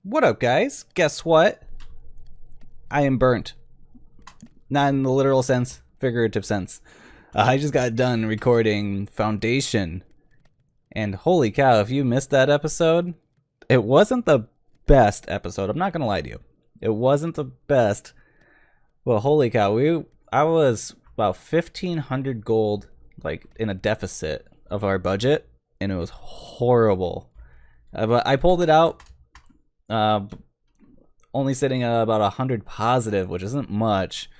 What up, guys? Guess what? I am burnt. Not in the literal sense, figurative sense. I just got done recording Foundation. And holy cow, if you missed that episode, it wasn't the best episode. I'm not going to lie to you. It wasn't the best. Well, holy cow, I was about 1,500 gold, like, in a deficit of our budget, and it was horrible. But I pulled it out. Only sitting at about 100 positive, which isn't much.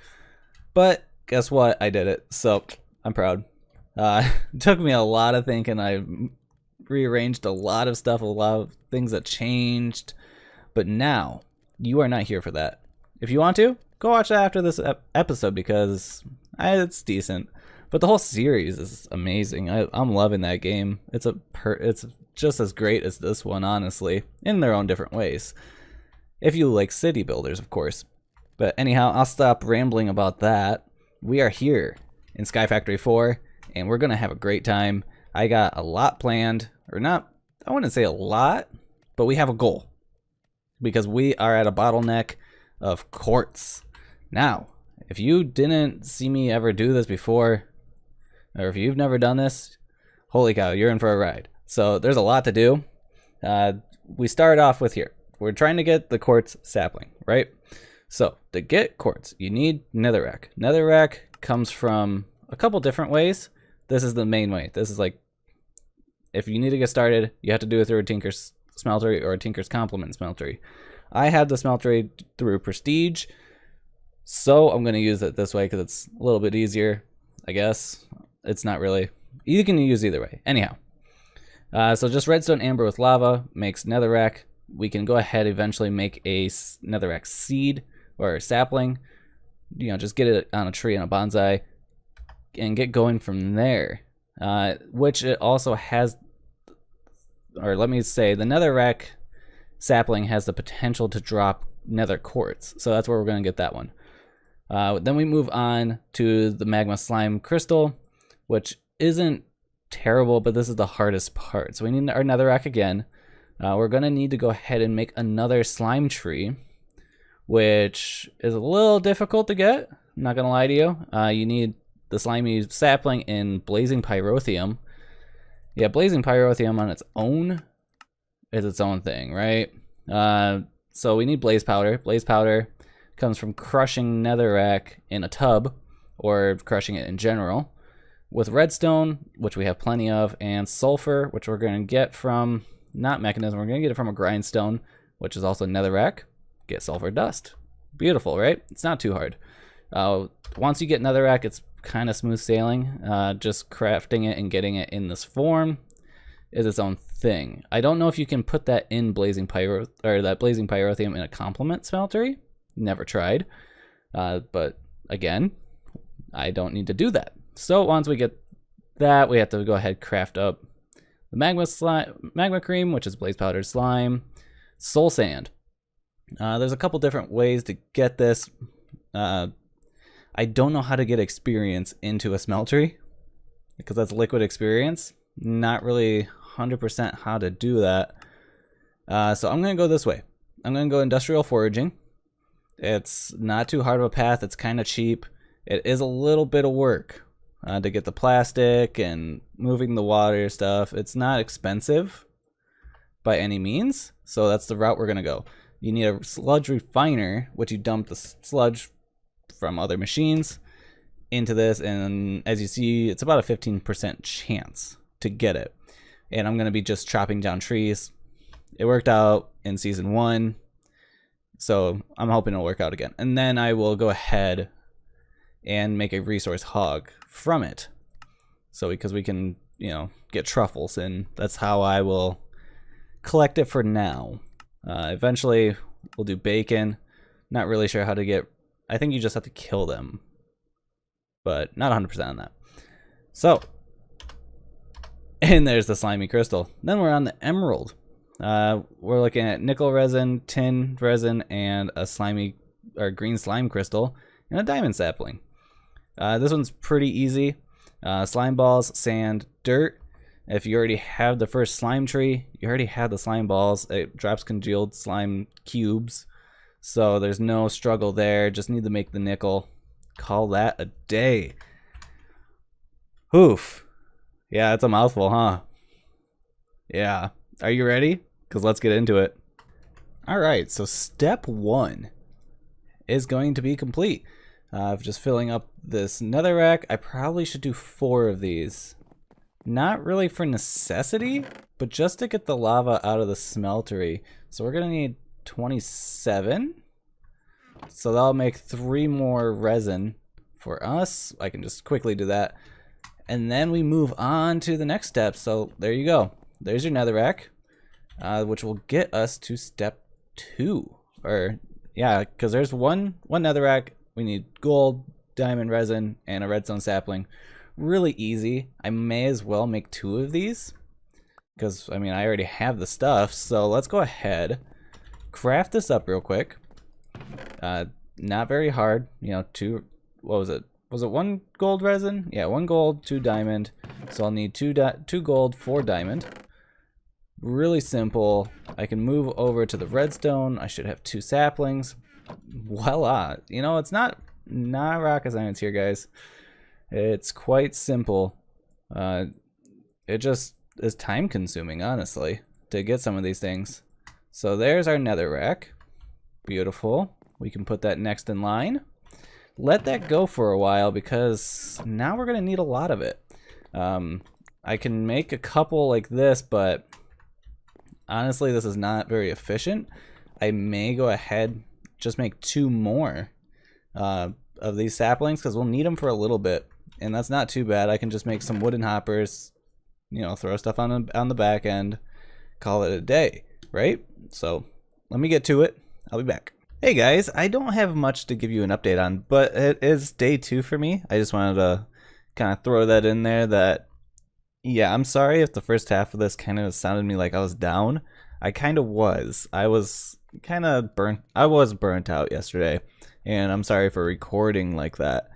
But guess what? I did it. So I'm proud. It took me a lot of thinking. I rearranged a lot of stuff, a lot of things that changed. But now, you are not here for that. If you want to, go watch that after this episode because it's decent. But the whole series is amazing. I'm loving that game. It's just as great as this one, honestly, in their own different ways. If you like city builders, of course. But anyhow, I'll stop rambling about that. We are here in Sky Factory 4, and we're going to have a great time. I got a lot planned, or not, I wouldn't say a lot, but we have a goal. Because we are at a bottleneck of quartz. Now, if you didn't see me ever do this before, or if you've never done this, holy cow, you're in for a ride. So there's a lot to do. We start off with here. We're trying to get the quartz sapling, right? So to get quartz, you need netherrack. Netherrack comes from a couple different ways. This is the main way. This is like, if you need to get started, you have to do it through a Tinker's Smeltery or a Tinker's Complement Smeltery. I had the Smeltery through Prestige, so I'm going to use it this way because it's a little bit easier, I guess. It's not really. You can use either way. Anyhow, so just redstone amber with lava makes netherrack. We can go ahead eventually make a netherrack seed or sapling. You know, just get it on a tree and a bonsai and get going from there. Which it also has, or let me say, the netherrack sapling has the potential to drop nether quartz. So that's where we're going to get that one. Then we move on to the magma slime crystal, which isn't terrible, but this is the hardest part. So we need our netherrack again. We're going to need to go ahead and make another slime tree, which is a little difficult to get. I'm not going to lie to you. You need the slimy sapling in blazing pyrotheum. Yeah, blazing pyrotheum on its own is its own thing, right? So we need blaze powder. Blaze powder comes from crushing netherrack in a tub or crushing it in general. With redstone, which we have plenty of, and sulfur, which we're going to get from, not mechanism, we're going to get it from a grindstone, which is also netherrack. Get sulfur dust. Beautiful, right? It's not too hard. Once you get netherrack, it's kind of smooth sailing. Just crafting it and getting it in this form is its own thing. I don't know if you can put that in blazing pyro, or that blazing pyrotheum in a complement smeltery. Never tried. But again, I don't need to do that. So once we get that, we have to go ahead and craft up the magma cream, which is blaze powdered slime, soul sand. There's a couple different ways to get this. I don't know how to get experience into a smeltery because that's liquid experience. Not really 100% how to do that. So I'm going to go this way. I'm going to go industrial foraging. It's not too hard of a path. It's kind of cheap. It is a little bit of work to get the plastic and moving the water stuff. It's not expensive by any means. So that's the route we're going to go. You need a sludge refiner, which you dump the sludge from other machines into this. And as you see, it's about a 15% chance to get it. And I'm going to be just chopping down trees. It worked out in season 1. So I'm hoping it'll work out again. And then I will go ahead and make a resource hog from it. So because we can, you know, get truffles, and that's how I will collect it for now. Eventually we'll do bacon. Not really sure how to get, I think you just have to kill them, but not 100% on that. So, and there's the slimy crystal. Then we're on the emerald. We're looking at nickel resin, tin resin, and a slimy or green slime crystal, and a diamond sapling. This one's pretty easy. Slime balls, sand, dirt, If you already have the first slime tree, you already have the slime balls. It drops congealed slime cubes. So there's no struggle there. Just need to make the nickel. Call that a day. Oof. Yeah, it's a mouthful, huh? Yeah. Are you ready? Because let's get into it. Alright, so step 1 is going to be complete. Just filling up this netherrack. I probably should do 4 of these. Not really for necessity, but just to get the lava out of the smeltery. So we're going to need 27. So that'll make 3 more resin for us. I can just quickly do that. And then we move on to the next step. So there you go. There's your netherrack, which will get us to step 2. Or, yeah, because there's one netherrack. We need gold, diamond resin, and a redstone sapling. Really easy. I may as well make 2 of these because I mean I already have the stuff. So let's go ahead, craft this up real quick. Not very hard, you know. 2, what was it? Was it 1 gold resin? Yeah, 1 gold, 2 diamond. So I'll need 2 gold, 4 diamond. Really simple. I can move over to the redstone. I should have 2 saplings. Voila. You know, it's not rocket science here, guys. It's quite simple. It just is time consuming, honestly, to get some of these things. So there's our netherrack. Beautiful. We can put that next in line. Let that go for a while because now we're going to need a lot of it. I can make a couple like this, but honestly, this is not very efficient. I may go ahead, just make 2 more of these saplings because we'll need them for a little bit. And that's not too bad. I can just make some wooden hoppers, you know, throw stuff on the back end, call it a day, right? So let me get to it. I'll be back. Hey guys, I don't have much to give you an update on, but it is day 2 for me. I just wanted to kind of throw that in there that, yeah, I'm sorry if the first half of this kind of sounded to me like I was down. I kind of was. I was kind of burnt. I was burnt out yesterday, and I'm sorry for recording like that.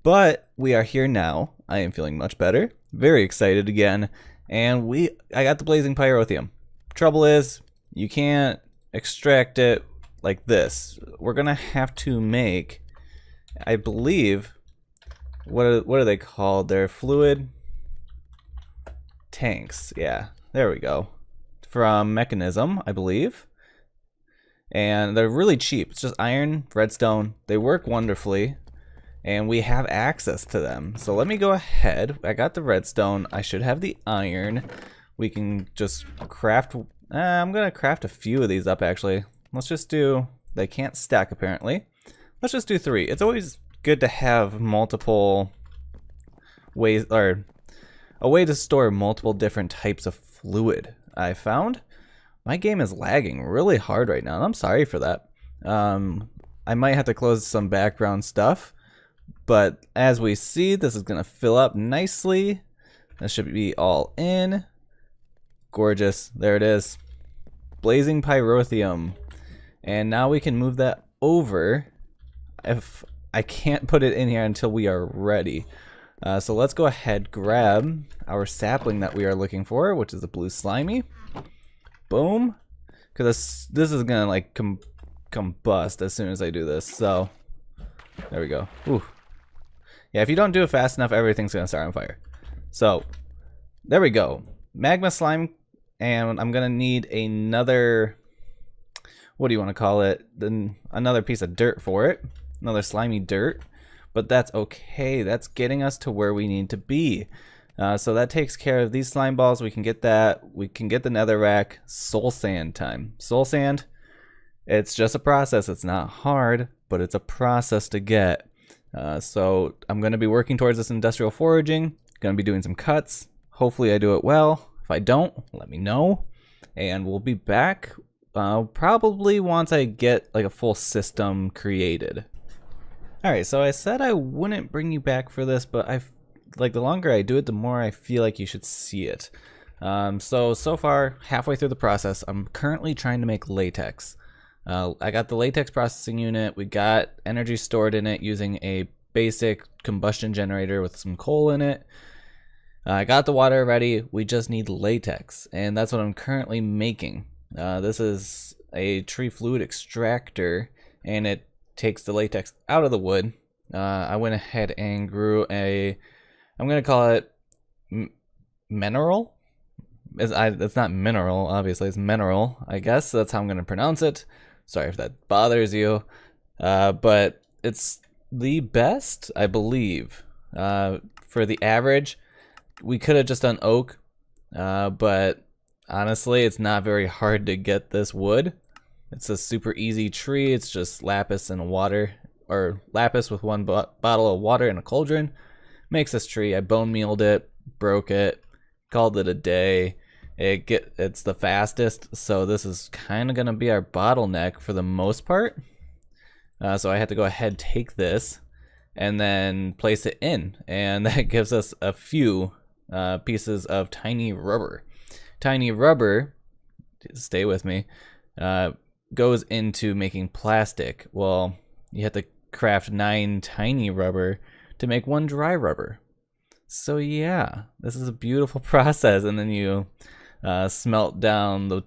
But we are here now. I am feeling much better. Very excited again. And I got the blazing pyrotheum. Trouble is, you can't extract it like this. We're gonna have to make, I believe, what are they called? They're fluid tanks. Yeah, there we go. From Mechanism, I believe. And they're really cheap. It's just iron, redstone. They work wonderfully. And we have access to them. So let me go ahead. I got the redstone. I should have the iron. We can just craft. I'm going to craft a few of these up, actually. Let's just do. They can't stack, apparently. Let's just do 3. It's always good to have multiple ways, or a way to store multiple different types of fluid. I found my game is lagging really hard right now, and I'm sorry for that. I might have to close some background stuff. But as we see, this is going to fill up nicely. That should be all in. Gorgeous. There it is. Blazing pyrotheum. And now we can move that over. If I can't put it in here until we are ready. So let's go ahead, grab our sapling that we are looking for, which is the blue slimy. Boom. Because this is going to like combust as soon as I do this. So there we go. Ooh. Yeah, if you don't do it fast enough, everything's going to start on fire. So, there we go. Magma slime, and I'm going to need another, what do you want to call it? Then another piece of dirt for it. Another slimy dirt. But that's okay. That's getting us to where we need to be. So that takes care of these slime balls. We can get that. We can get the netherrack. Soul sand time. Soul sand, it's just a process. It's not hard, but it's a process to get. So I'm going to be working towards this industrial foraging. Going to be doing some cuts. Hopefully I do it well. If I don't, let me know. And we'll be back probably once I get like a full system created. Alright, so I said I wouldn't bring you back for this, but like the longer I do it, the more I feel like you should see it. So far, halfway through the process, I'm currently trying to make latex. I got the latex processing unit. We got energy stored in it using a basic combustion generator with some coal in it. I got the water ready. We just need latex, and that's what I'm currently making. This is a tree fluid extractor, and it takes the latex out of the wood. I went ahead and grew I'm going to call it mineral. It's not mineral, obviously. It's mineral, I guess. That's how I'm going to pronounce it. Sorry if that bothers you. But it's the best, I believe, for the average. We could have just done oak, but honestly, it's not very hard to get this wood. It's a super easy tree. It's just lapis and water, or lapis with one bottle of water and a cauldron. Makes this tree. I bone mealed it, broke it, called it a day. It's the fastest, so this is kind of gonna be our bottleneck for the most part. So I had to go ahead, take this, and then place it in, and that gives us a few pieces of tiny rubber. Tiny rubber, stay with me, goes into making plastic. Well, you have to craft 9 tiny rubber to make 1 dry rubber. So yeah, this is a beautiful process, and then you smelt down the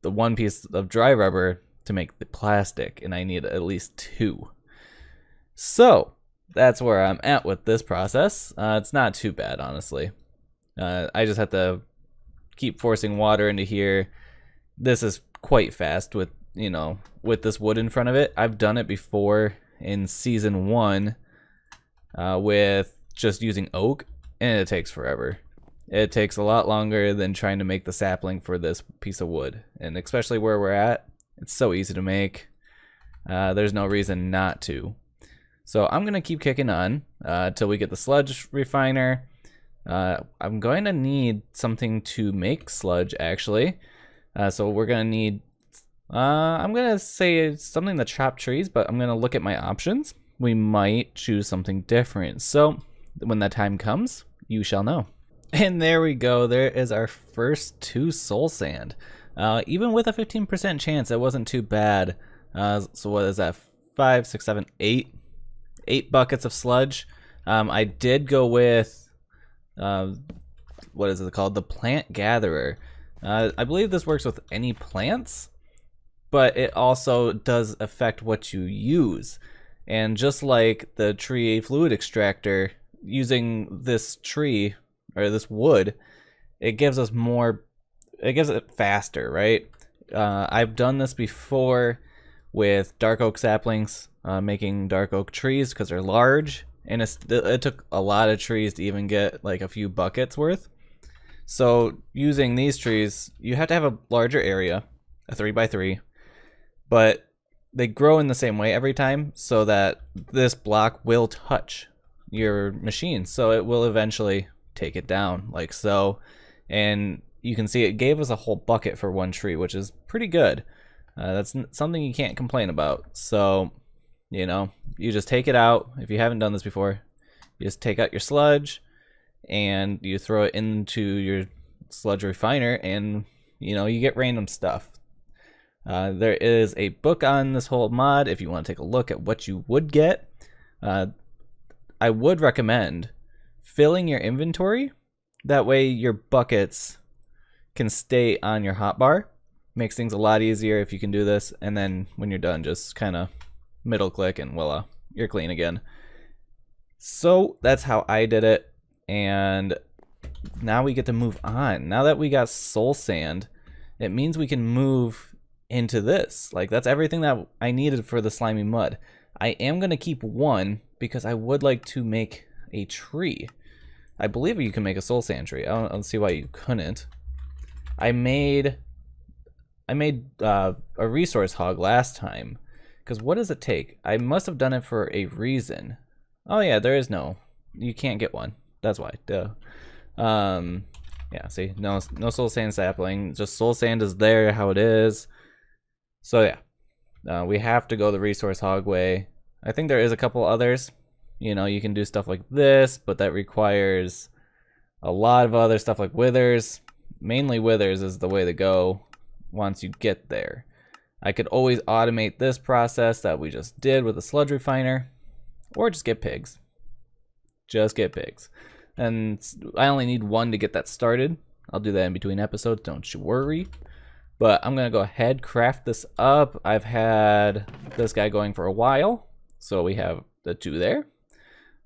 1 piece of dry rubber to make the plastic, and I need at least 2. So that's where I'm at with this process. It's not too bad, honestly. I just have to keep forcing water into here. This is quite fast with, with this wood in front of it. I've done it before in season 1 with just using oak, and it takes forever. It takes a lot longer than trying to make the sapling for this piece of wood, and especially where we're at, it's so easy to make. There's no reason not to. So I'm gonna keep kicking on till we get the sludge refiner. I'm going to need something to make sludge, actually. So we're gonna need, I'm gonna say something to chop trees, but I'm gonna look at my options. We might choose something different. So when that time comes, you shall know. And there we go. There is our first 2 soul sand. Even with a 15% chance, it wasn't too bad. So what is that? 5, 6, 7, 8. 8 buckets of sludge. I did go with, what is it called? The plant gatherer. I believe this works with any plants, but it also does affect what you use. And just like the tree fluid extractor, using this tree or this wood, it gives us more, it gives it faster, right? I've done this before with dark oak saplings, making dark oak trees because they're large, and it took a lot of trees to even get like a few buckets worth. So using these trees, you have to have a larger area, a 3x3, but they grow in the same way every time, so that this block will touch your machine, so it will eventually take it down like so. And you can see it gave us a whole bucket for 1 tree, which is pretty good. That's something you can't complain about. So you just take it out. If you haven't done this before, you just take out your sludge and you throw it into your sludge refiner, and you get random stuff. There is a book on this whole mod if you want to take a look at what you would get. I would recommend filling your inventory. That way your buckets can stay on your hotbar. Makes things a lot easier if you can do this, and then when you're done, just kind of middle click and voila, you're clean again. So that's how I did it, and now we get to move on. Now that we got soul sand, it means we can move into this. Like, that's everything that I needed for the slimy mud. I am going to keep 1 because I would like to make a tree. I believe you can make a soul sand tree. I don't see why you couldn't. I made a resource hog last time, because what does it take? I must have done it for a reason. Oh yeah, there is no, you can't get one. That's why. Duh. Yeah. See, no soul sand sapling. Just soul sand is there how it is. So yeah, we have to go the resource hog way. I think there is a couple others. You can do stuff like this, but that requires a lot of other stuff like withers. Mainly withers is the way to go once you get there. I could always automate this process that we just did with the sludge refiner, or just get pigs. Just get pigs. And I only need 1 to get that started. I'll do that in between episodes, don't you worry. But I'm gonna go ahead, craft this up. I've had this guy going for a while, so we have the 2 there.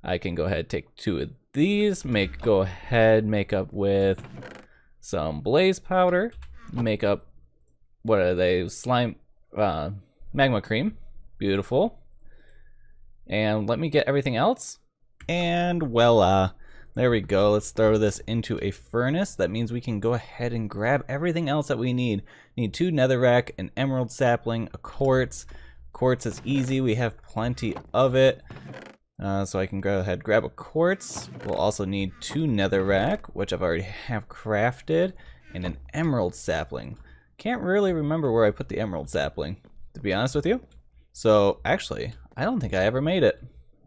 I can go ahead, take 2 of these, go ahead, make up with some blaze powder, make up, what are they, slime, magma cream, beautiful. And let me get everything else, and voila. There we go. Let's throw this into a furnace. That means we can go ahead and grab everything else that we need. Need 2 netherrack, an emerald sapling, a quartz. Quartz is easy. We have plenty of it. So I can go ahead and grab a quartz. We'll also need 2 netherrack, which I've already have crafted, and an emerald sapling. Can't really remember where I put the emerald sapling, to be honest with you. So actually, I don't think I ever made it.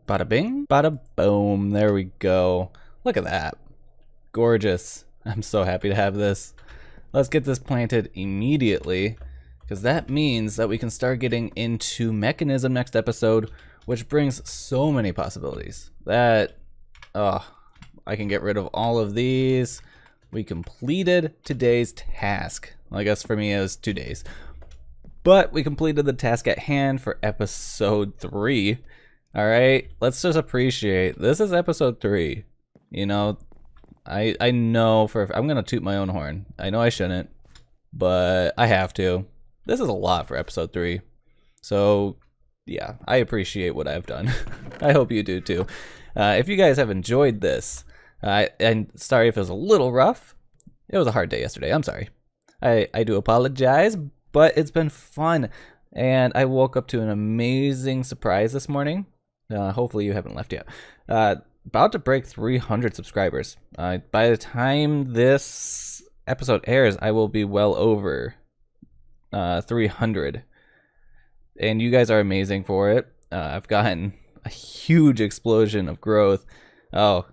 Bada bing, bada boom. There we go. Look at that. Gorgeous. I'm so happy to have this. Let's get this planted immediately, because that means that we can start getting into mechanism next episode, which brings so many possibilities. That, I can get rid of all of these. We completed today's task. Well, I guess for me it was 2 days. But we completed the task at hand for episode 3. Alright, let's just appreciate, this is episode 3. You know, I know I'm gonna toot my own horn. I know I shouldn't, but I have to. This is a lot for episode 3. So yeah, I appreciate what I've done. I hope you do too. If you guys have enjoyed this, and sorry if it was a little rough. It was a hard day yesterday. I'm sorry. I do apologize, but it's been fun. And I woke up to an amazing surprise this morning. Hopefully you haven't left yet. About to break 300 subscribers. By the time this episode airs, I will be well over 300. And you guys are amazing for it. I've gotten a huge explosion of growth. Oh,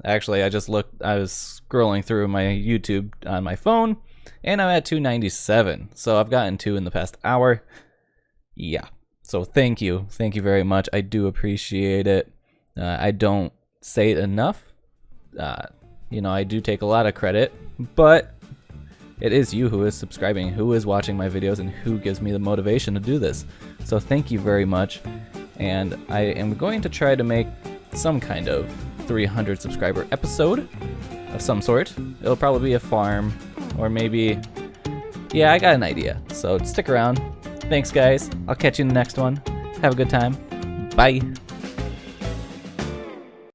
actually, I was scrolling through my YouTube on my phone, and I'm at 297. So I've gotten 2 in the past hour. Yeah. So thank you very much. I do appreciate it. I don't say it enough. You know, I do take a lot of credit, but it is you who is subscribing, who is watching my videos, and who gives me the motivation to do this. So thank you very much. And I am going to try to make some kind of 300 subscriber episode of some sort. It'll probably be a farm, or maybe, yeah, I got an idea. So stick around. Thanks, guys. I'll catch you in the next one. Have a good time. Bye.